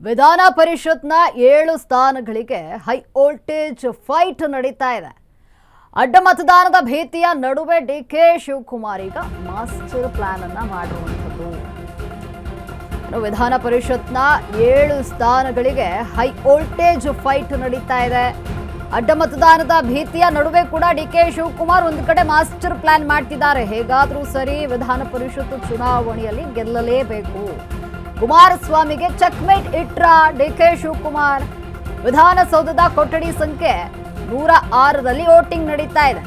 ವಿಧಾನ ಪರಿಷತ್ನ 7 ಸ್ಥಾನಗಳಿಗೆ ಹೈ ವೋಲ್ಟೇಜ್ ಫೈಟ್ ನಡೀತಾ ಇದೆ. ಅಡ್ಡ ಮತದಾನದ ಭೀತಿಯ ನಡುವೆ ಡಿಕೆ ಶಿವಕುಮಾರ್ ಈಗ ಮಾಸ್ಟರ್ ಪ್ಲಾನ್ ಅನ್ನ ಮಾಡಿರುವಂಥದ್ದು. ವಿಧಾನ ಪರಿಷತ್ನ 7 ಸ್ಥಾನಗಳಿಗೆ ಹೈ ವೋಲ್ಟೇಜ್ ಫೈಟ್ ನಡೀತಾ ಇದೆ. ಅಡ್ಡ ಮತದಾನದ ಭೀತಿಯ ನಡುವೆ ಕೂಡ ಡಿಕೆ ಶಿವಕುಮಾರ್ ಒಂದು ಕಡೆ ಮಾಸ್ಟರ್ ಪ್ಲಾನ್ ಮಾಡ್ತಿದ್ದಾರೆ. ಹೇಗಾದ್ರೂ ಸರಿ ವಿಧಾನ ಪರಿಷತ್ ಚುನಾವಣೆಯಲ್ಲಿ ಗೆಲ್ಲಲೇಬೇಕು. ಕುಮಾರಸ್ವಾಮಿಗೆ ಚೆಕ್ಮೇಟ್ ಇಟ್ರ ಡಿಕೆ ಶಿವಕುಮಾರ್. ವಿಧಾನಸೌಧದ ಕೊಠಡಿ ಸಂಖ್ಯೆ 106ರಲ್ಲಿ ವೋಟಿಂಗ್ ನಡೀತಾ ಇದೆ.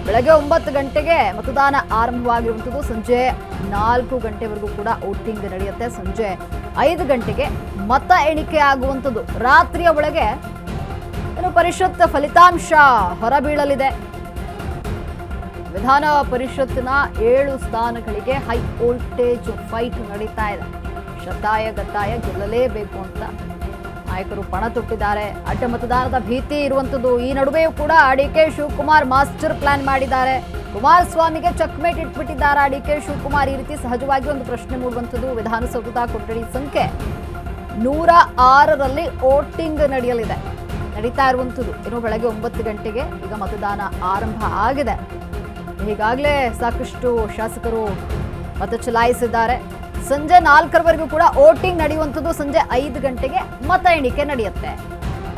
ಬೆಳಗ್ಗೆ 9 ಗಂಟೆಗೆ ಮತದಾನ ಆರಂಭವಾಗಿರುವಂಥದ್ದು. ಸಂಜೆ 4 ಗಂಟೆವರೆಗೂ ಕೂಡ ವೋಟಿಂಗ್ ನಡೆಯುತ್ತೆ. ಸಂಜೆ 5 ಗಂಟೆಗೆ ಮತ ಎಣಿಕೆ ಆಗುವಂಥದ್ದು. ರಾತ್ರಿಯ ಒಳಗೆ ಪರಿಷತ್ ಫಲಿತಾಂಶ ಹೊರಬೀಳಲಿದೆ. ವಿಧಾನ ಪರಿಷತ್ನ 7 ಸ್ಥಾನಗಳಿಗೆ ಹೈ ವೋಲ್ಟೇಜ್ ಫೈಟ್ ನಡೀತಾ ಇದೆ. ಶತಾಯ ಗತಾಯ ಗೆಲ್ಲಲೇಬೇಕು ಅಂತ ನಾಯಕರು ಪಣ ತೊಟ್ಟಿದ್ದಾರೆ. ಅಡ್ಡ ಮತದಾನದ ಭೀತಿ ಇರುವಂಥದ್ದು. ಈ ನಡುವೆಯೂ ಕೂಡ ಡಿಕೆ ಶಿವಕುಮಾರ್ ಮಾಸ್ಟರ್ ಪ್ಲಾನ್ ಮಾಡಿದ್ದಾರೆ. ಕುಮಾರಸ್ವಾಮಿಗೆ ಚೆಕ್ಮೇಟ್ ಇಟ್ಬಿಟ್ಟಿದ್ದಾರೆ ಡಿಕೆ ಶಿವಕುಮಾರ್. ಈ ರೀತಿ ಸಹಜವಾಗಿ ಒಂದು ಪ್ರಶ್ನೆ ಮೂಡುವಂಥದ್ದು. ವಿಧಾನಸೌಧದ ಕೊಠಡಿ ಸಂಖ್ಯೆ 106ರಲ್ಲಿ ವೋಟಿಂಗ್ ನಡೀತಾ ಇರುವಂಥದ್ದು. ಇನ್ನು ಬೆಳಗ್ಗೆ 9 ಗಂಟೆಗೆ ಈಗ ಮತದಾನ ಆರಂಭ ಆಗಿದೆ. ಈಗಾಗಲೇ ಸಾಕಷ್ಟು ಶಾಸಕರು ಮತ ಚಲಾಯಿಸಿದ್ದಾರೆ. ಸಂಜೆ 4ರವರೆಗೂ ಕೂಡ ವೋಟಿಂಗ್ ನಡೆಯುವಂಥದ್ದು. ಸಂಜೆ 5 ಗಂಟೆಗೆ ಮತ ಎಣಿಕೆ ನಡೆಯುತ್ತೆ.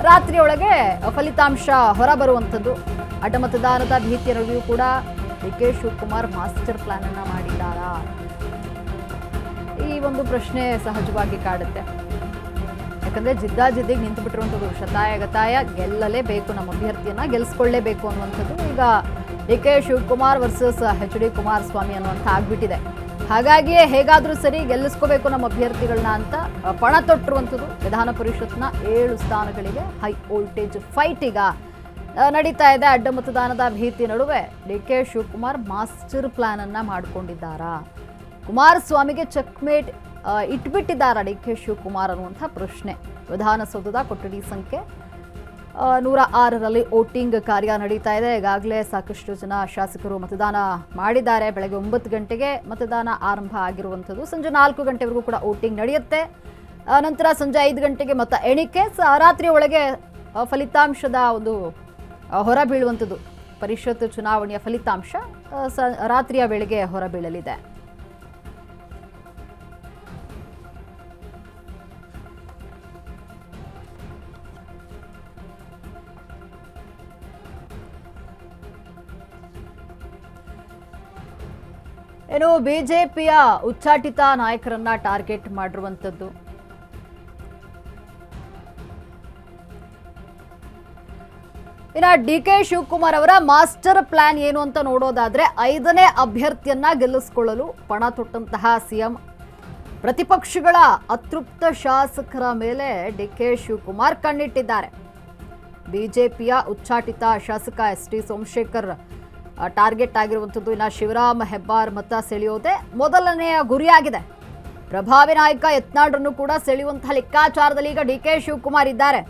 ರಾತ್ರಿಯೊಳಗೆ ಫಲಿತಾಂಶ ಹೊರಬರುವಂಥದ್ದು. ಅಡ್ಡ ಮತದಾನದ ಭೀತಿಯ ನಡುವೆಯೂ ಕೂಡ ಡಿಕೆ ಶಿವಕುಮಾರ್ ಮಾಸ್ಟರ್ ಪ್ಲಾನ್ ಅನ್ನ ಮಾಡಿದ್ದಾರಾ? ಈ ಒಂದು ಪ್ರಶ್ನೆ ಸಹಜವಾಗಿ ಕಾಡುತ್ತೆ. ಯಾಕಂದ್ರೆ ಜಿದ್ದಾಜಿದ್ದಿಗೆ ನಿಂತು ಬಿಟ್ಟಿರುವಂಥದ್ದು. ಶತಾಯ ಗತಾಯ ಗೆಲ್ಲಲೇಬೇಕು, ನಮ್ಮ ಅಭ್ಯರ್ಥಿಯನ್ನ ಗೆಲ್ಲಿಸ್ಕೊಳ್ಳೇಬೇಕು ಅನ್ನುವಂಥದ್ದು ಈಗ ಡಿಕೆ ಶಿವಕುಮಾರ್ ವರ್ಸಸ್ ಎಚ್.ಡಿ. ಕುಮಾರಸ್ವಾಮಿ ಅನ್ನುವಂಥ ಆಗ್ಬಿಟ್ಟಿದೆ. ಹಾಗಾಗಿಯೇ ಹೇಗಾದ್ರೂ ಸರಿ ಗೆಲ್ಲಿಸ್ಕೋಬೇಕು ನಮ್ಮ ಅಭ್ಯರ್ಥಿಗಳನ್ನ ಅಂತ ಪಣ ತೊಟ್ಟಿರುವಂಥದ್ದು. ವಿಧಾನ ಪರಿಷತ್ನ 7 ಸ್ಥಾನಗಳಿಗೆ ಹೈ ವೋಲ್ಟೇಜ್ ಫೈಟ್ ಈಗ ನಡೀತಾ ಇದೆ. ಅಡ್ಡ ಮತದಾನದ ಭೀತಿ ನಡುವೆ ಡಿಕೆ ಶಿವಕುಮಾರ್ ಮಾಸ್ಟರ್ ಪ್ಲಾನ್ ಅನ್ನ ಮಾಡ್ಕೊಂಡಿದ್ದಾರಾ? ಕುಮಾರಸ್ವಾಮಿಗೆ ಚೆಕ್ಮೇಟ್ ಇಟ್ಬಿಟ್ಟಿದ್ದಾರಾ ಡಿಕೆ ಶಿವಕುಮಾರ್ ಅನ್ನುವಂಥ ಪ್ರಶ್ನೆ. ವಿಧಾನಸೌಧದ ಕೊಠಡಿ ಸಂಖ್ಯೆ 106ರಲ್ಲಿ ವೋಟಿಂಗ್ ಕಾರ್ಯ ನಡೀತಾ ಇದೆ. ಈಗಾಗಲೇ ಸಾಕಷ್ಟು ಜನ ಶಾಸಕರು ಮತದಾನ ಮಾಡಿದ್ದಾರೆ. ಬೆಳಗ್ಗೆ 9 ಗಂಟೆಗೆ ಮತದಾನ ಆರಂಭ ಆಗಿರುವಂಥದ್ದು. ಸಂಜೆ 4 ಗಂಟೆವರೆಗೂ ಕೂಡ ವೋಟಿಂಗ್ ನಡೆಯುತ್ತೆ. ನಂತರ ಸಂಜೆ 5 ಗಂಟೆಗೆ ಮತ ಎಣಿಕೆ. ರಾತ್ರಿಯ ಒಳಗೆ ಫಲಿತಾಂಶದ ಒಂದು ಹೊರ ಬೀಳುವಂಥದ್ದು. ಪರಿಷತ್ ಚುನಾವಣೆಯ ಫಲಿತಾಂಶ ರಾತ್ರಿಯ ವೇಳೆಗೆ ಹೊರಬೀಳಲಿದೆ. ಏನು ಬಿಜೆಪಿಯ ಉಚ್ಚಾಟಿತ ನಾಯಕರನ್ನ ಟಾರ್ಗೆಟ್ ಮಾಡಿರುವಂಥದ್ದು. ಇನ್ನು ಡಿಕೆ ಶಿವಕುಮಾರ್ ಅವರ ಮಾಸ್ಟರ್ ಪ್ಲಾನ್ ಏನು ಅಂತ ನೋಡೋದಾದ್ರೆ 5ನೇ ಅಭ್ಯರ್ಥಿಯನ್ನ ಗೆಲ್ಲಿಸಿಕೊಳ್ಳಲು ಪಣ ತೊಟ್ಟಂತಹ ಸಿಎಂ ಪ್ರತಿಪಕ್ಷಗಳ ಅತೃಪ್ತ ಶಾಸಕರ ಮೇಲೆ ಡಿಕೆ ಶಿವಕುಮಾರ್ ಕಣ್ಣಿಟ್ಟಿದ್ದಾರೆ. ಬಿಜೆಪಿಯ ಉಚ್ಚಾಟಿತ ಶಾಸಕ ಎಸ್.ಟಿ. ಸೋಮಶೇಖರ್ ಟಾರ್ಗೆಟ್ ಆಗಿರುವಂಥದ್ದು. ಇನ್ನು ಶಿವರಾಮ್ ಹೆಬ್ಬಾರ್ ಮತ ಸೆಳೆಯೋದೇ ಮೊದಲನೆಯ ಗುರಿಯಾಗಿದೆ. ಪ್ರಭಾವಿ ನಾಯಕ ಯತ್ನಾಳ್ರನ್ನು ಕೂಡ ಸೆಳೆಯುವಂತಹ ಲೆಕ್ಕಾಚಾರದಲ್ಲಿ ಈಗ ಡಿಕೆ ಶಿವಕುಮಾರ್ ಇದ್ದಾರೆ.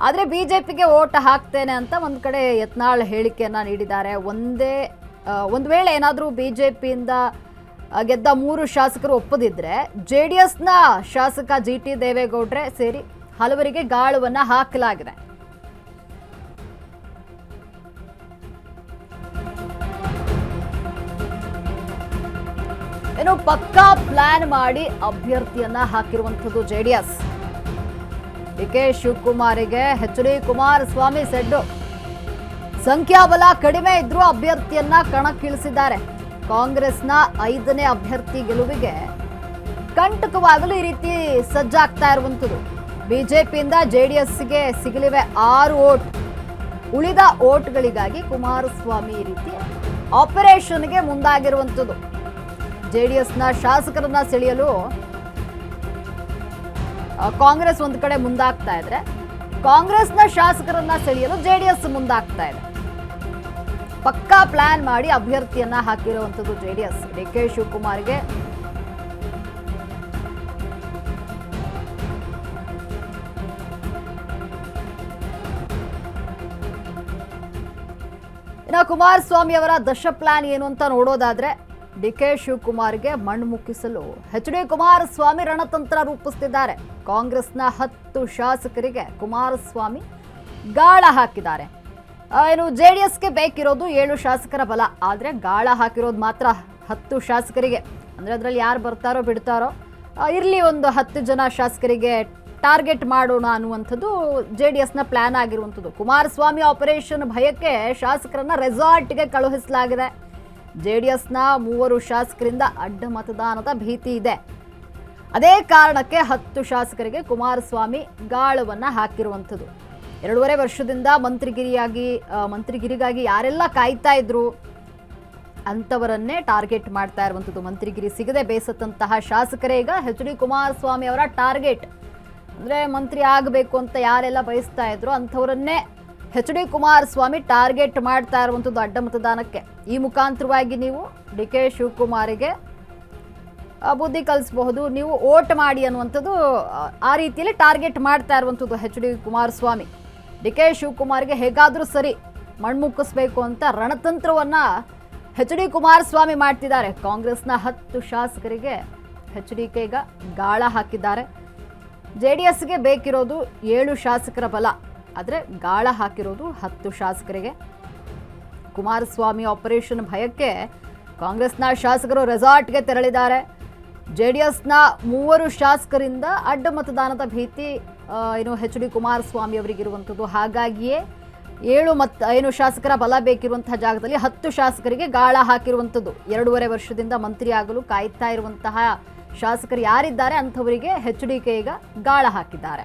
ಆದರೆ ಬಿಜೆಪಿಗೆ ವೋಟ್ ಹಾಕ್ತೇನೆ ಅಂತ ಒಂದು ಕಡೆ ಯತ್ನಾಳ್ ಹೇಳಿಕೆಯನ್ನ ನೀಡಿದ್ದಾರೆ. ಒಂದು ವೇಳೆ ಏನಾದರೂ ಬಿಜೆಪಿಯಿಂದ ಗೆದ್ದ 3 ಶಾಸಕರು ಒಪ್ಪದಿದ್ರೆ JDSನ ಶಾಸಕ GT ದೇವೇಗೌಡ್ರೆ ಸೇರಿ ಹಲವರಿಗೆ ಗಾಳುವನ್ನ ಹಾಕಲಾಗಿದೆ. ಏನು ಪಕ್ಕಾ ಪ್ಲಾನ್ ಮಾಡಿ ಅಭ್ಯರ್ಥಿಯನ್ನ ಹಾಕಿರುವಂಥದ್ದು JDS. ಡಿಕೆ ಶಿವಕುಮಾರಿಗೆ ಎಚ್.ಡಿ. ಕುಮಾರಸ್ವಾಮಿ ಸೆಡ್ಡು. ಸಂಖ್ಯಾಬಲ ಕಡಿಮೆ ಇದ್ರೂ ಅಭ್ಯರ್ಥಿಯನ್ನ ಕಣಕ್ಕಿಳಿಸಿದ್ದಾರೆ. ಕಾಂಗ್ರೆಸ್ನ 5ನೇ ಅಭ್ಯರ್ಥಿ ಗೆಲುವಿಗೆ ಕಂಟಕವಾಗಲು ಈ ರೀತಿ ಸಜ್ಜಾಗ್ತಾ ಇರುವಂಥದ್ದು. ಬಿಜೆಪಿಯಿಂದ JDSಗೆ ಸಿಗಲಿವೆ 6 ವೋಟ್. ಉಳಿದ ವೋಟ್ಗಳಿಗಾಗಿ ಕುಮಾರಸ್ವಾಮಿ ಈ ರೀತಿ ಆಪರೇಷನ್ಗೆ ಮುಂದಾಗಿರುವಂಥದ್ದು. JDSನ ಶಾಸಕರನ್ನ ಸೆಳೆಯಲು ಕಾಂಗ್ರೆಸ್ ಒಂದು ಕಡೆ ಮುಂದಾಗ್ತಾ ಇದ್ರೆ, ಕಾಂಗ್ರೆಸ್ನ ಶಾಸಕರನ್ನ ಸೆಳೆಯಲು JDS ಮುಂದಾಗ್ತಾ ಇದೆ. ಪಕ್ಕಾ ಪ್ಲಾನ್ ಮಾಡಿ ಅಭ್ಯರ್ಥಿಯನ್ನ ಹಾಕಿರುವಂಥದ್ದು JDS. ಡಿಕೆ ಶಿವಕುಮಾರ್ಗೆ ಇನ್ನು ಕುಮಾರಸ್ವಾಮಿ ಅವರ ದಶ ಪ್ಲಾನ್ ಏನು ಅಂತ ನೋಡೋದಾದ್ರೆ ಡಿ ಕೆ ಶಿವಕುಮಾರ್ಗೆ ಮಣ್ಣು ಮುಕ್ಕಿಸಲು ಎಚ್ ಡಿ ಕುಮಾರಸ್ವಾಮಿ ರಣತಂತ್ರ ರೂಪಿಸುತ್ತಿದ್ದಾರೆ. ಕಾಂಗ್ರೆಸ್ನ 10 ಶಾಸಕರಿಗೆ ಕುಮಾರಸ್ವಾಮಿ ಗಾಳ ಹಾಕಿದ್ದಾರೆ. ಏನು ಜೆಡಿಎಸ್ಗೆ ಬೇಕಿರೋದು 7 ಶಾಸಕರ ಬಲ, ಆದರೆ ಗಾಳ ಹಾಕಿರೋದು ಮಾತ್ರ 10 ಶಾಸಕರಿಗೆ. ಅಂದರೆ ಅದರಲ್ಲಿ ಯಾರು ಬರ್ತಾರೋ ಬಿಡ್ತಾರೋ ಇರಲಿ, ಒಂದು 10 ಜನ ಶಾಸಕರಿಗೆ ಟಾರ್ಗೆಟ್ ಮಾಡೋಣ ಅನ್ನುವಂಥದ್ದು ಜೆಡಿಎಸ್ನ ಪ್ಲಾನ್ ಆಗಿರುವಂಥದ್ದು. ಕುಮಾರಸ್ವಾಮಿ ಆಪರೇಷನ್ ಭಯಕ್ಕೆ ಶಾಸಕರನ್ನ ರೆಸಾರ್ಟ್ಗೆ ಕಳುಹಿಸಲಾಗಿದೆ. ಜೆಡಿಎಸ್ನ 3 ಶಾಸಕರಿಂದ ಅಡ್ಡ ಮತದಾನದ ಭೀತಿ ಇದೆ. ಅದೇ ಕಾರಣಕ್ಕೆ 10 ಶಾಸಕರಿಗೆ ಕುಮಾರಸ್ವಾಮಿ ಗಾಳವನ್ನು ಹಾಕಿರುವಂಥದ್ದು. 2.5 ವರ್ಷದಿಂದ ಮಂತ್ರಿಗಿರಿಗಾಗಿ ಯಾರೆಲ್ಲ ಕಾಯ್ತಾ ಇದ್ರು ಅಂಥವರನ್ನೇ ಟಾರ್ಗೆಟ್ ಮಾಡ್ತಾ ಇರುವಂಥದ್ದು. ಮಂತ್ರಿಗಿರಿ ಸಿಗದೆ ಬೇಸತ್ತಂತಹ ಶಾಸಕರೇ ಈಗ ಎಚ್ ಡಿ ಕುಮಾರಸ್ವಾಮಿ ಅವರ ಟಾರ್ಗೆಟ್. ಅಂದರೆ ಮಂತ್ರಿ ಆಗಬೇಕು ಅಂತ ಯಾರೆಲ್ಲ ಬಯಸ್ತಾ ಇದ್ರು ಅಂಥವರನ್ನೇ ಎಚ್ ಡಿ ಕುಮಾರಸ್ವಾಮಿ ಟಾರ್ಗೆಟ್ ಮಾಡ್ತಾ ಇರುವಂಥದ್ದು ಅಡ್ಡ ಮತದಾನಕ್ಕೆ. ಈ ಮುಖಾಂತರವಾಗಿ ನೀವು ಡಿ ಕೆ ಶಿವಕುಮಾರಿಗೆ ಬುದ್ಧಿ ಕಲಿಸಬಹುದು, ನೀವು ವೋಟ್ ಮಾಡಿ ಅನ್ನುವಂಥದ್ದು ಆ ರೀತಿಯಲ್ಲಿ ಟಾರ್ಗೆಟ್ ಮಾಡ್ತಾ ಇರುವಂಥದ್ದು H D Kumaraswamy. D K ಶಿವಕುಮಾರ್ಗೆ ಹೇಗಾದರೂ ಸರಿ ಮಣ್ಮುಕ್ಕಿಸ್ಬೇಕು ಅಂತ ರಣತಂತ್ರವನ್ನು ಎಚ್ ಡಿ ಕುಮಾರಸ್ವಾಮಿ ಮಾಡ್ತಿದ್ದಾರೆ. ಕಾಂಗ್ರೆಸ್ನ 10 ಶಾಸಕರಿಗೆ ಎಚ್ ಡಿ ಕೆ ಈಗ ಗಾಳ ಹಾಕಿದ್ದಾರೆ. ಜೆಡಿಎಸ್ಗೆ ಬೇಕಿರೋದು 7 ಶಾಸಕರ ಬಲ, ಆದರೆ ಗಾಳ ಹಾಕಿರೋದು 10 ಶಾಸಕರಿಗೆ. ಕುಮಾರಸ್ವಾಮಿ ಆಪರೇಷನ್ ಭಯಕ್ಕೆ ಕಾಂಗ್ರೆಸ್ನ ಶಾಸಕರು ರೆಸಾರ್ಟ್ಗೆ ತೆರಳಿದ್ದಾರೆ. ಜೆಡಿಎಸ್ನ 3 ಶಾಸಕರಿಂದ ಅಡ್ಡ ಮತದಾನದ ಭೀತಿ ಏನು ಎಚ್ ಡಿ ಕುಮಾರಸ್ವಾಮಿ ಅವರಿಗಿರುವಂಥದ್ದು. ಹಾಗಾಗಿಯೇ 7 ಶಾಸಕರ ಬಲ ಬೇಕಿರುವಂತಹ ಜಾಗದಲ್ಲಿ 10 ಶಾಸಕರಿಗೆ ಗಾಳ ಹಾಕಿರುವಂಥದ್ದು. 2.5 ವರ್ಷದಿಂದ ಮಂತ್ರಿ ಆಗಲು ಕಾಯ್ತಾ ಇರುವಂತಹ ಶಾಸಕರು ಯಾರಿದ್ದಾರೆ ಅಂಥವರಿಗೆ ಎಚ್ ಡಿ ಕೆ ಈಗ ಗಾಳ ಹಾಕಿದ್ದಾರೆ.